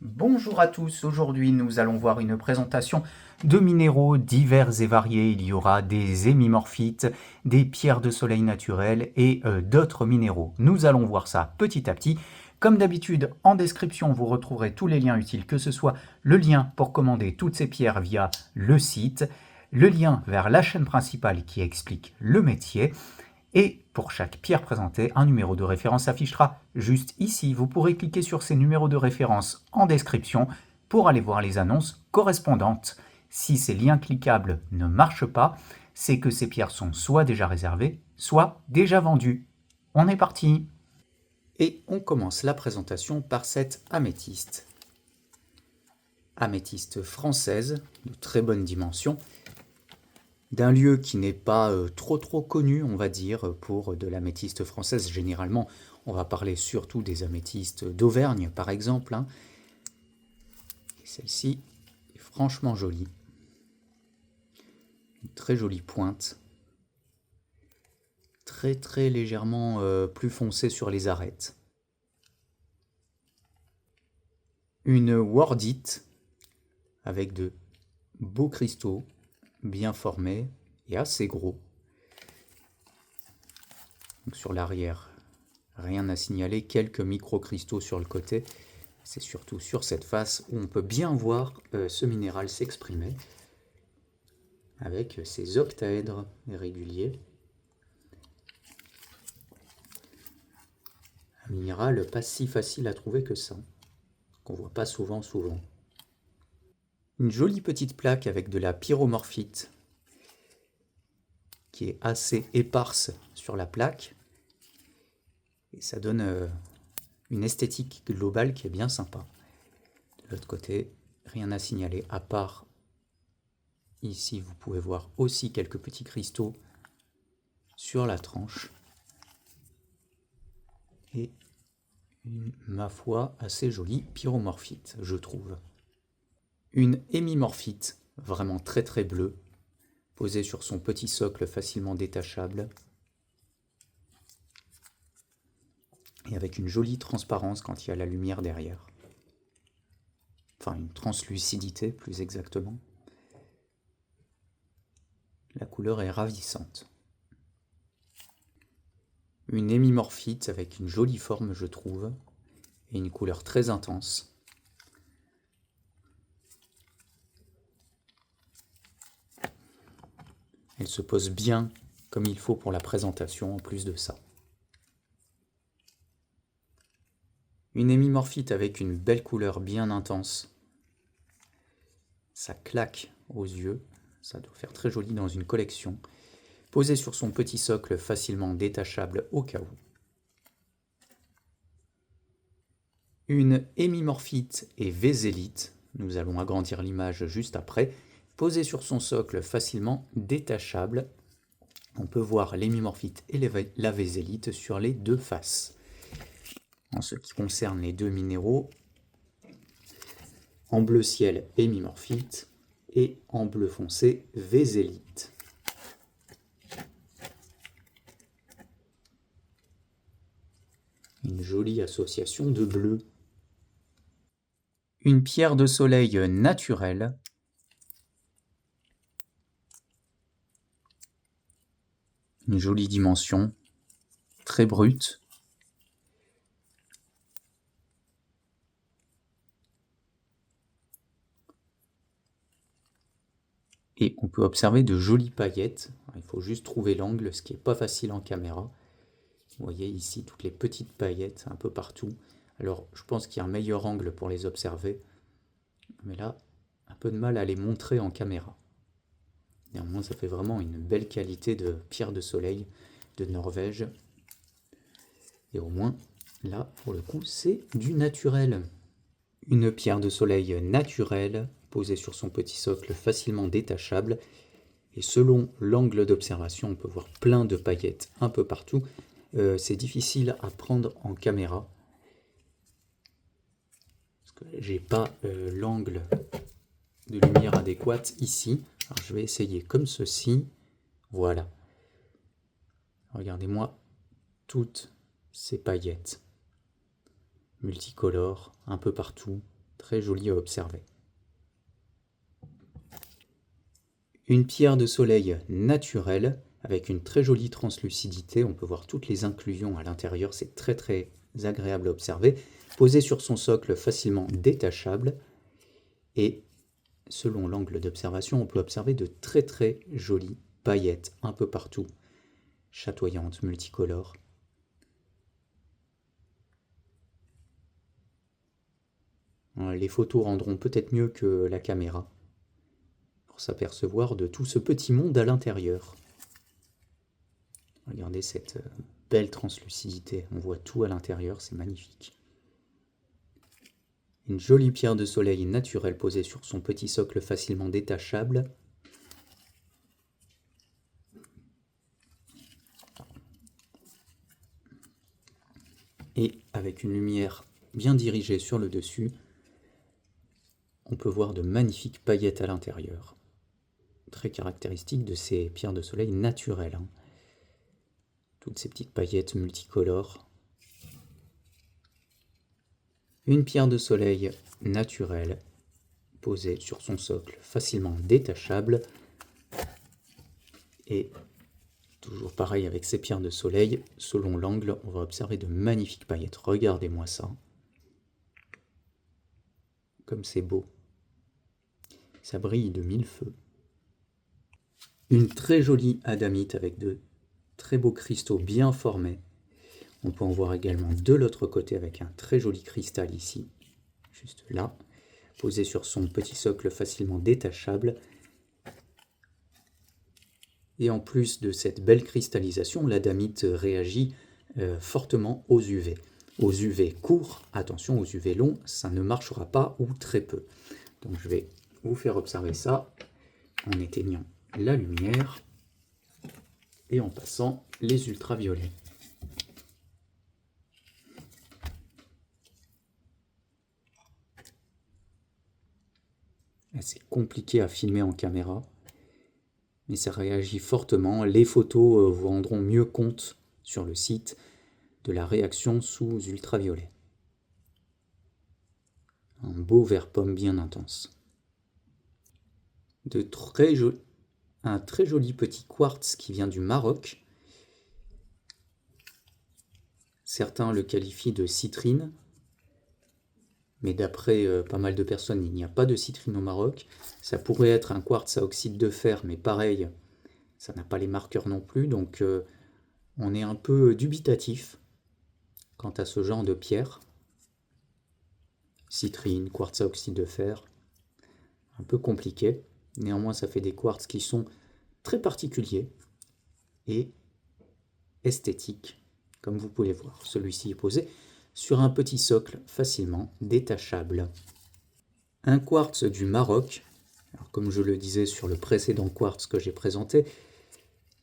Bonjour à tous, aujourd'hui nous allons voir une présentation de minéraux divers et variés. Il y aura des hémimorphites, des pierres de soleil naturelles et d'autres minéraux. Nous allons voir ça petit à petit. Comme d'habitude, en description, vous retrouverez tous les liens utiles, que ce soit le lien pour commander toutes ces pierres via le site, le lien vers la chaîne principale qui explique le métier, et pour chaque pierre présentée, un numéro de référence s'affichera juste ici. Vous pourrez cliquer sur ces numéros de référence en description pour aller voir les annonces correspondantes. Si ces liens cliquables ne marchent pas, c'est que ces pierres sont soit déjà réservées, soit déjà vendues. On est parti! Et on commence la présentation par cette améthyste. Améthyste française, de très bonne dimension, d'un lieu qui n'est pas trop connu, on va dire, pour de l'améthyste française. Généralement, on va parler surtout des améthystes d'Auvergne, par exemple. Et celle-ci est franchement jolie. Une très jolie pointe. Très légèrement plus foncée sur les arêtes. Une wardite avec de beaux cristaux bien formés et assez gros. Donc sur l'arrière, rien à signaler, quelques micro-cristaux sur le côté. C'est surtout sur cette face où on peut bien voir ce minéral s'exprimer avec ses octaèdres réguliers. Un minéral pas si facile à trouver que ça, qu'on voit pas souvent. Une jolie petite plaque avec de la pyromorphite qui est assez éparse sur la plaque. Et ça donne une esthétique globale qui est bien sympa. De l'autre côté, rien à signaler à part ici, vous pouvez voir aussi quelques petits cristaux sur la tranche. Et une, ma foi, assez jolie pyromorphite, je trouve. Une hémimorphite, vraiment très bleue, posée sur son petit socle facilement détachable. Et avec une jolie transparence quand il y a la lumière derrière. Enfin, une translucidité, plus exactement. La couleur est ravissante. Une hémimorphite avec une jolie forme, je trouve, et une couleur très intense. Elle se pose bien comme il faut pour la présentation en plus de ça. Une hémimorphite avec une belle couleur bien intense. Ça claque aux yeux, ça doit faire très joli dans une collection. Posée sur son petit socle facilement détachable au cas où. Une hémimorphite et vésélite, nous allons agrandir l'image juste après, posée sur son socle facilement détachable. On peut voir l'hémimorphite et la vésélite sur les deux faces. En ce qui concerne les deux minéraux, en bleu ciel hémimorphite et en bleu foncé vésélite. Une jolie association de bleu. Une pierre de soleil naturelle. Une jolie dimension, très brute. Et on peut observer de jolies paillettes. Il faut juste trouver l'angle, ce qui n'est pas facile en caméra. Vous voyez ici toutes les petites paillettes un peu partout. Alors je pense qu'il y a un meilleur angle pour les observer. Mais là, un peu de mal à les montrer en caméra. Néanmoins, ça fait vraiment une belle qualité de pierre de soleil de Norvège. Et au moins, là, pour le coup, c'est du naturel. Une pierre de soleil naturelle, posée sur son petit socle facilement détachable. Et selon l'angle d'observation, on peut voir plein de paillettes un peu partout. C'est difficile à prendre en caméra. Parce que j'ai pas l'angle de lumière adéquate ici. Alors, je vais essayer comme ceci. Voilà. Regardez-moi toutes ces paillettes multicolores un peu partout, Très joli à observer. Une pierre de soleil naturelle avec une très jolie translucidité. On peut voir toutes les inclusions à l'intérieur. C'est très très agréable à observer. Posée sur son socle facilement détachable. Et selon l'angle d'observation, on peut observer de très très jolies paillettes un peu partout. Chatoyantes, multicolores. Les photos rendront peut-être mieux que la caméra pour s'apercevoir de tout ce petit monde à l'intérieur. Regardez cette belle translucidité, on voit tout à l'intérieur, c'est magnifique. Une jolie pierre de soleil naturelle posée sur son petit socle facilement détachable. Et avec une lumière bien dirigée sur le dessus, on peut voir de magnifiques paillettes à l'intérieur. Très caractéristique de ces pierres de soleil naturelles. Toutes ces petites paillettes multicolores. Une pierre de soleil naturelle posée sur son socle facilement détachable. Et toujours pareil avec ces pierres de soleil, selon l'angle, on va observer de magnifiques paillettes. Regardez-moi ça. Comme c'est beau. Ça brille de mille feux. Une très jolie adamite avec de très beaux cristaux bien formés. On peut en voir également de l'autre côté avec un très joli cristal ici, juste là, posé sur son petit socle facilement détachable. Et en plus de cette belle cristallisation, l'adamite réagit fortement aux UV. Aux UV courts, attention, aux UV longs, ça ne marchera pas ou très peu. Donc je vais vous faire observer ça en éteignant la lumière et en passant les ultraviolets. C'est compliqué à filmer en caméra, mais ça réagit fortement. Les photos vous rendront mieux compte sur le site de la réaction sous ultraviolet. Un beau vert pomme bien intense. Un très joli petit quartz qui vient du Maroc. Certains le qualifient de citrine, mais d'après pas mal de personnes, il n'y a pas de citrine au Maroc. Ça pourrait être un quartz à oxyde de fer, mais pareil, ça n'a pas les marqueurs non plus, donc on est un peu dubitatif quant à ce genre de pierre. Citrine, quartz à oxyde de fer, un peu compliqué. Néanmoins, ça fait des quartz qui sont très particuliers et esthétiques, comme vous pouvez voir. Celui-ci est posé sur un petit socle facilement détachable. Un quartz du Maroc. Alors, comme je le disais sur le précédent quartz que j'ai présenté,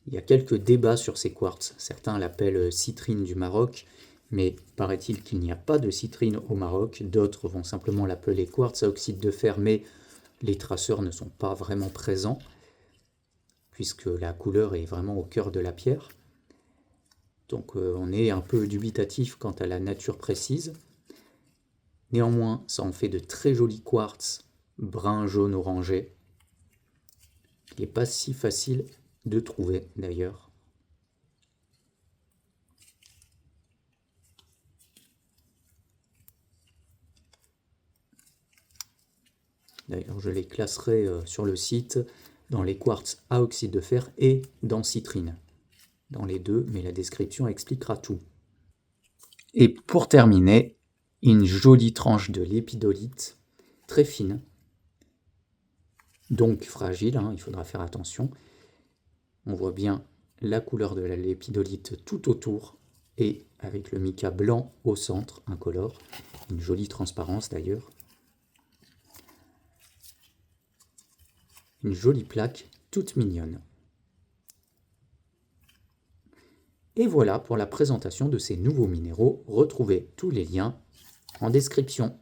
il y a quelques débats sur ces quartz. Certains l'appellent citrine du Maroc, mais paraît-il qu'il n'y a pas de citrine au Maroc. D'autres vont simplement l'appeler quartz à oxyde de fer, mais les traceurs ne sont pas vraiment présents, puisque la couleur est vraiment au cœur de la pierre. Donc on est un peu dubitatif quant à la nature précise. Néanmoins, ça en fait de très jolis quartz brun, jaune, orangé. Il n'est pas si facile de trouver d'ailleurs. D'ailleurs, je les classerai sur le site dans les quartz à oxyde de fer et dans citrine. Dans les deux, mais la description expliquera tout. Et pour terminer, une jolie tranche de lépidolite, très fine, donc fragile, il faudra faire attention. On voit bien la couleur de la lépidolite tout autour et avec le mica blanc au centre, incolore, une jolie transparence d'ailleurs. Une jolie plaque toute mignonne. Et voilà pour la présentation de ces nouveaux minéraux. Retrouvez tous les liens en description.